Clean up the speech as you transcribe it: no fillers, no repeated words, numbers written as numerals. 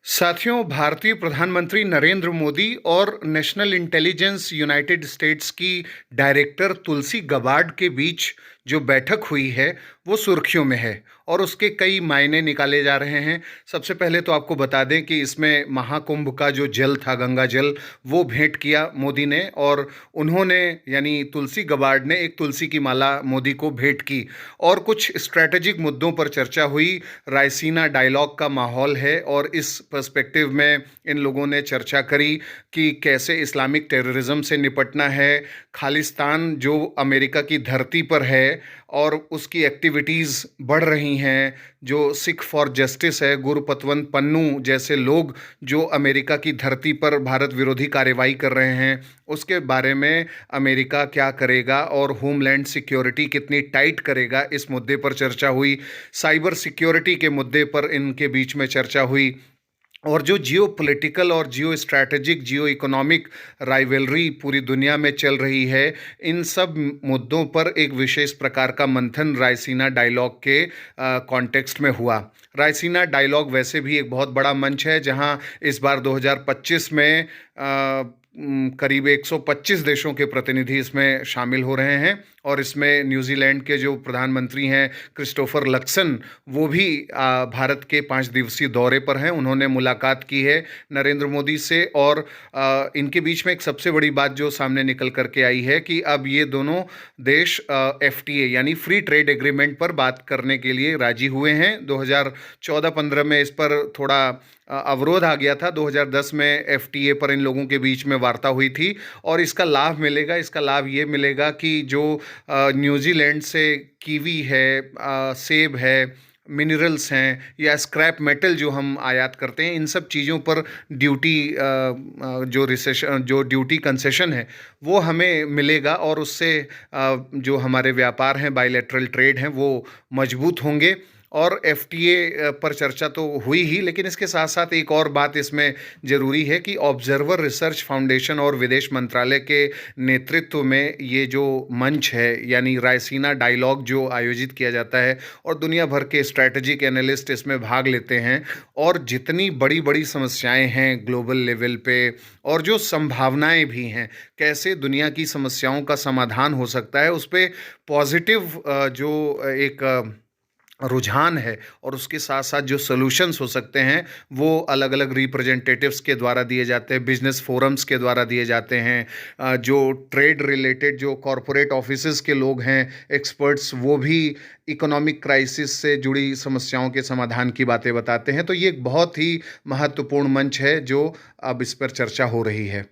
साथियों, भारतीय प्रधानमंत्री नरेंद्र मोदी और नेशनल इंटेलिजेंस यूनाइटेड स्टेट्स की डायरेक्टर तुलसी गबार्ड के बीच जो बैठक हुई है वो सुर्खियों में है और उसके कई मायने निकाले जा रहे हैं। सबसे पहले तो आपको बता दें कि इसमें महाकुंभ का जो जल था, गंगा जल, वो भेंट किया मोदी ने और उन्होंने यानी तुलसी गबार्ड ने एक तुलसी की माला मोदी को भेंट की और कुछ स्ट्रैटेजिक मुद्दों पर चर्चा हुई। रायसीना डायलॉग का माहौल है और इस पर्सपेक्टिव में इन लोगों ने चर्चा करी कि कैसे इस्लामिक टेररिज्म से निपटना है। खालिस्तान जो अमेरिका की धरती पर है और उसकी एक्टिविटीज़ बढ़ रही हैं, जो सिख फॉर जस्टिस है, गुरपतवंत पन्नू जैसे लोग जो अमेरिका की धरती पर भारत विरोधी कार्रवाई कर रहे हैं, उसके बारे में अमेरिका क्या करेगा और होमलैंड सिक्योरिटी कितनी टाइट करेगा, इस मुद्दे पर चर्चा हुई। साइबर सिक्योरिटी के मुद्दे पर इनके बीच में चर्चा हुई और जो जियो पॉलिटिकल और जियो स्ट्रैटेजिक जियो इकोनॉमिक राइवलरी पूरी दुनिया में चल रही है, इन सब मुद्दों पर एक विशेष प्रकार का मंथन रायसीना डायलॉग के कॉन्टेक्स्ट में हुआ। रायसीना डायलॉग वैसे भी एक बहुत बड़ा मंच है जहां इस बार 2025 में करीब 125 देशों के प्रतिनिधि इसमें शामिल हो रहे हैं और इसमें न्यूजीलैंड के जो प्रधानमंत्री हैं क्रिस्टोफर लक्सन, वो भी भारत के 5 दिवसीय दौरे पर हैं। उन्होंने मुलाकात की है नरेंद्र मोदी से और इनके बीच में एक सबसे बड़ी बात जो सामने निकल करके आई है कि अब ये दोनों देश FTA यानी फ्री ट्रेड एग्रीमेंट पर बात करने के लिए राजी हुए हैं। 2014-15 में इस पर थोड़ा अवरोध आ गया था। 2010 में FTA पर इन लोगों के बीच में वार्ता हुई थी और इसका लाभ मिलेगा। इसका लाभ ये मिलेगा कि जो न्यूजीलैंड से कीवी है, सेब है, मिनरल्स हैं या स्क्रैप मेटल जो हम आयात करते हैं, इन सब चीज़ों पर ड्यूटी जो ड्यूटी कंसेशन है वो हमें मिलेगा और उससे जो हमारे व्यापार हैं, बायलैटरल ट्रेड हैं, वो मजबूत होंगे। और FTA पर चर्चा तो हुई ही, लेकिन इसके साथ साथ एक और बात इसमें ज़रूरी है कि ऑब्जर्वर रिसर्च फाउंडेशन और विदेश मंत्रालय के नेतृत्व में ये जो मंच है यानी रायसीना डायलॉग जो आयोजित किया जाता है और दुनिया भर के स्ट्रैटेजिक एनालिस्ट इसमें भाग लेते हैं और जितनी बड़ी बड़ी समस्याएं हैं ग्लोबल लेवल पे और जो संभावनाएं भी हैं, कैसे दुनिया की समस्याओं का समाधान हो सकता है, उस पर पॉजिटिव जो एक रुझान है और उसके साथ साथ जो सॉल्यूशंस हो सकते हैं वो अलग अलग रिप्रेजेंटेटिव्स के द्वारा दिए जाते हैं, बिजनेस फोरम्स के द्वारा दिए जाते हैं। जो ट्रेड रिलेटेड जो कॉरपोरेट ऑफिसेस के लोग हैं, एक्सपर्ट्स, वो भी इकोनॉमिक क्राइसिस से जुड़ी समस्याओं के समाधान की बातें बताते हैं। तो ये एक बहुत ही महत्वपूर्ण मंच है जो अब इस पर चर्चा हो रही है।